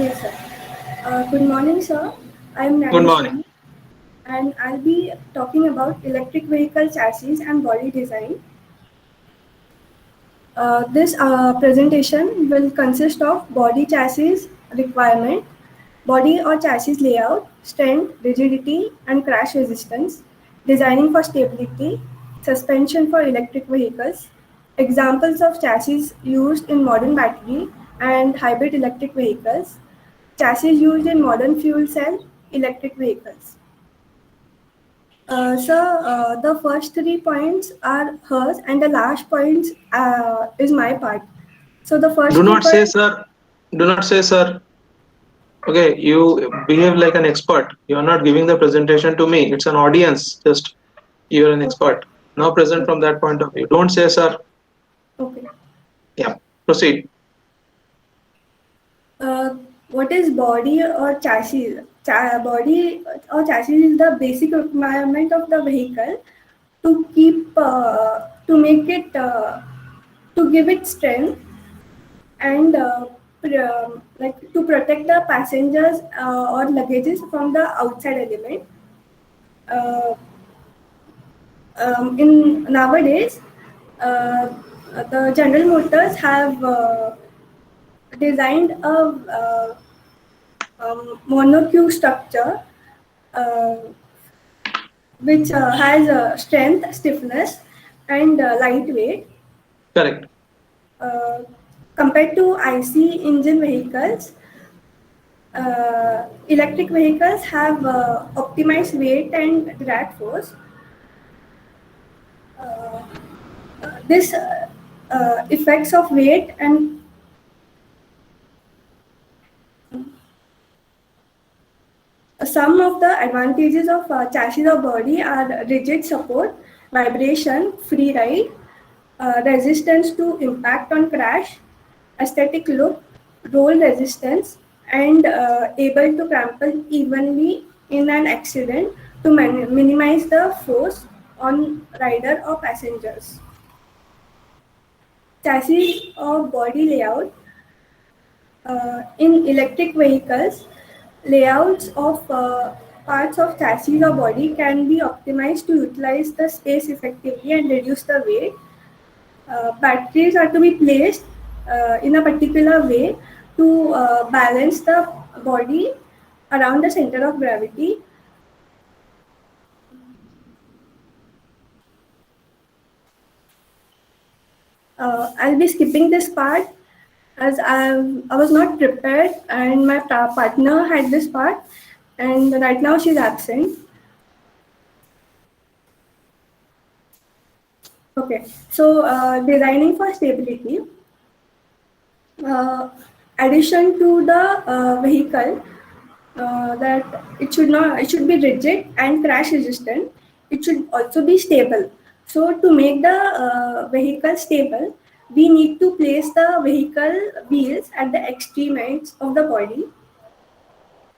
Yes, sir. Good morning, sir. I'm Good morning. Naneshwari, and I'll be talking about electric vehicle chassis and body design. This presentation will consist of body chassis requirement, body or chassis layout, strength, rigidity, and crash resistance, designing for stability, suspension for electric vehicles, examples of chassis used in modern battery and hybrid electric vehicles, chassis used in modern fuel cell electric vehicles. The first 3 points are hers, and the last points is my part. So the Do first three not say, points. sir. Do not say, sir. Okay, you behave like an expert. You are not giving the presentation to me. It's an audience. Just you are an Okay. expert. Now present from Okay. that point of view. Don't say, sir. Okay. Yeah. Proceed. Uh, what is body or chassis? Body or chassis is the basic requirement of the vehicle to keep to make it to give it strength and like to protect the passengers or luggages from the outside element. Uh, in nowadays, uh, the General Motors have designed a monocoque structure uh, which has strength, stiffness, and lightweight. Correct. Uh, Compared to IC engine vehicles, electric vehicles have optimized weight and drag force. Uh, this effects of weight and some of the advantages of chassis or body are rigid support, vibration, free ride, resistance to impact on crash, aesthetic look, roll resistance, and able to crumple evenly in an accident to minimize the force on rider or passengers. Chassis or body layout. In electric vehicles, layouts of parts of chassis or body can be optimized to utilize the space effectively and reduce the weight. Batteries are to be placed in a particular way to balance the body around the center of gravity. I'll be skipping this part as I was not prepared and my partner had this part and right now she's absent. Okay, so designing for stability, uh, addition to the vehicle that it should be rigid and crash resistant. It should also be stable. So to make the vehicle stable, we need to place the vehicle wheels at the extreme ends of the body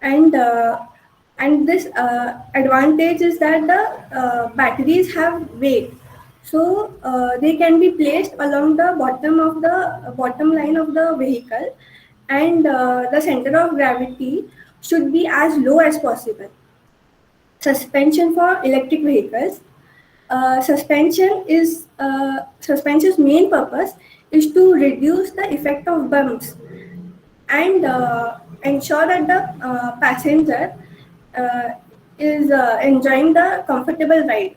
and this advantage is that the batteries have weight, so they can be placed along the bottom of the bottom line of the vehicle, and the center of gravity should be as low as possible. Suspension for electric vehicles. Suspension's main purpose is to reduce the effect of bumps and ensure that the passenger uh, is enjoying the comfortable ride.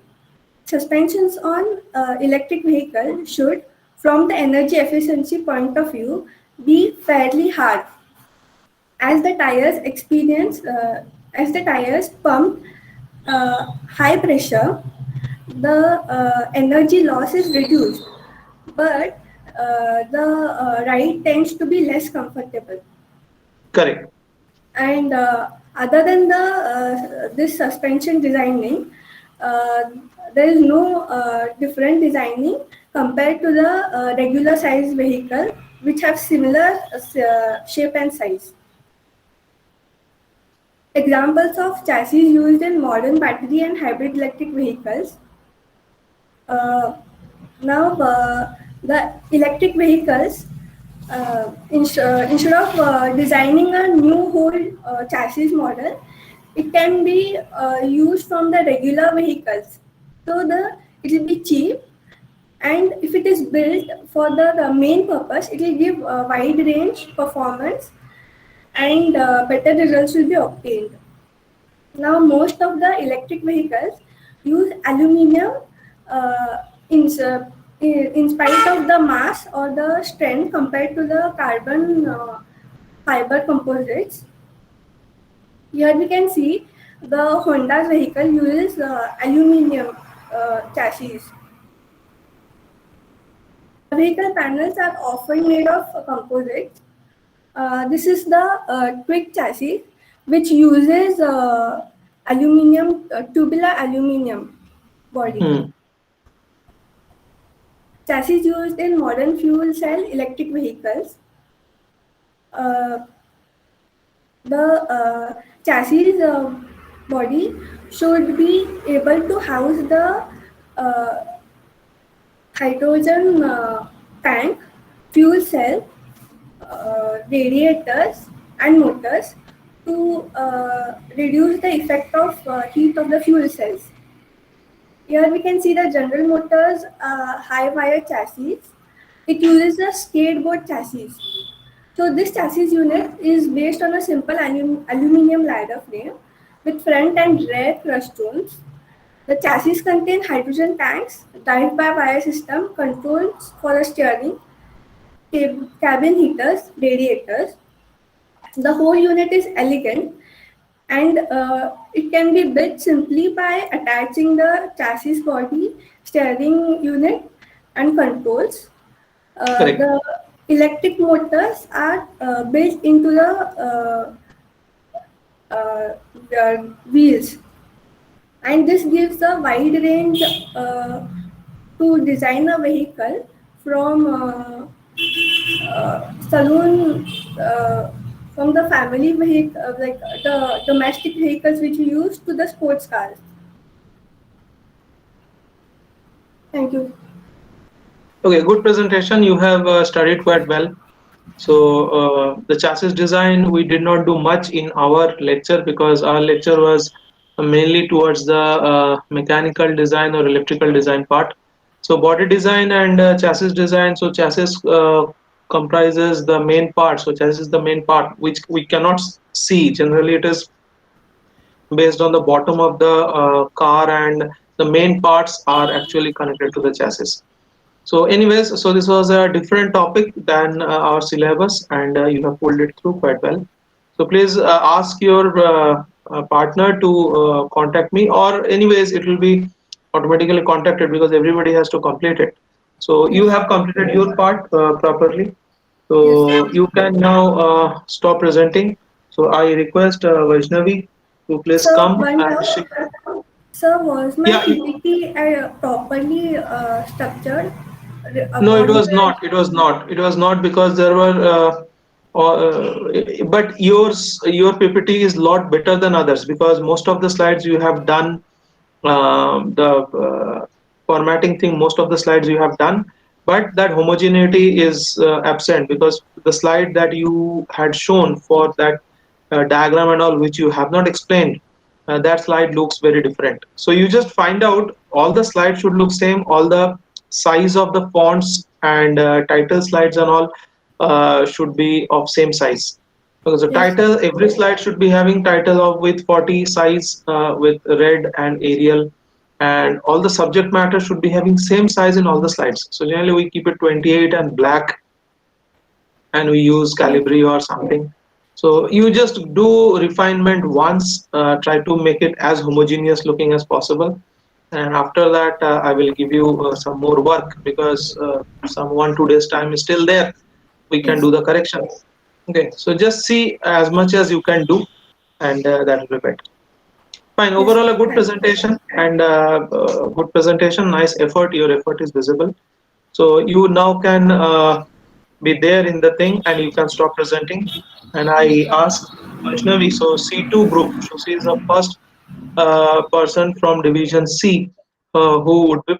Suspensions on electric vehicle should, from the energy efficiency point of view, be fairly hard as the tires as the tires pump high pressure, the energy loss is reduced, but the ride tends to be less comfortable. Correct. And other than the this suspension designing, uh, there is no different designing compared to the regular size vehicle which have similar shape and size. Examples of chassis used in modern battery and hybrid electric vehicles. Uh, now, the electric vehicles instead of designing a new whole chassis model, it can be used from the regular vehicles. So it will be cheap, and if it is built for the main purpose, it will give wide range performance, and better results will be obtained. Now, most of the electric vehicles use aluminium uh, in, in spite of the mass or the strength compared to the carbon fiber composites. Here we can see the Honda's vehicle uses aluminium chassis. The vehicle panels are often made of composites. This is the Twig chassis, which uses tubular aluminium body. Chassis used in modern fuel cell electric vehicles. The chassis body should be able to house the hydrogen tank, fuel cell, radiators and motors to reduce the effect of heat of the fuel cells. Here we can see the General Motors high wire chassis. It uses a skateboard chassis. So this chassis unit is based on a simple aluminium ladder frame with front and rear crush zones. The chassis contain hydrogen tanks, drive-by-wire system, controls for the steering, cabin heaters, radiators. The whole unit is elegant, and it can be built simply by attaching the chassis body, steering unit and controls. The electric motors are built into the wheels, and this gives a wide range to design a vehicle from saloon, from the family vehicle, like the domestic vehicles which we use, to the sports cars. Thank you. Okay, good presentation. You have studied quite well. So the chassis design, we did not do much in our lecture because our lecture was mainly towards the mechanical design or electrical design part. So body design and chassis design. So chassis comprises the main part. So chassis is the main part which we cannot see. Generally, it is based on the bottom of the car, and the main parts are actually connected to the chassis. So anyways, so this was a different topic than our syllabus, and you have pulled it through quite well. So please ask your partner to contact me, or anyways it will be automatically contacted because everybody has to complete it. So you have completed your part properly. So you can now stop presenting. So I request Vaishnavi to please So come one and doubt, sir, was my yeah. PPT properly structured? No, it According was to not. It was not. It was not because there were. But your PPT is lot better than others because most of the slides you have done the formatting thing. Most of the slides you have done, but that homogeneity is absent because the slide that you had shown for that diagram and all, which you have not explained, that slide looks very different. So you just find out all the slides should look same, all the size of the fonts and title slides and all should be of same size, because the yes, title, every slide should be having title of with 40 size with red and Arial, and all the subject matter should be having same size in all the slides. So generally we keep it 28 and black, and we use yes, Calibri or something. So you just do refinement once, try to make it as homogeneous looking as possible, and after that I will give you some more work because some 1-2 days time is still there. We can yes. do the correction. Okay, so just see as much as you can do, and that will be better. Fine. Yes, Overall, a good thank you. presentation and good presentation. Nice effort. Your effort is visible. So you now can be there in the thing, and you can stop presenting. And Yes, I sir. ask Vaishnavi. So C2 group. So she is the first person from division C who would be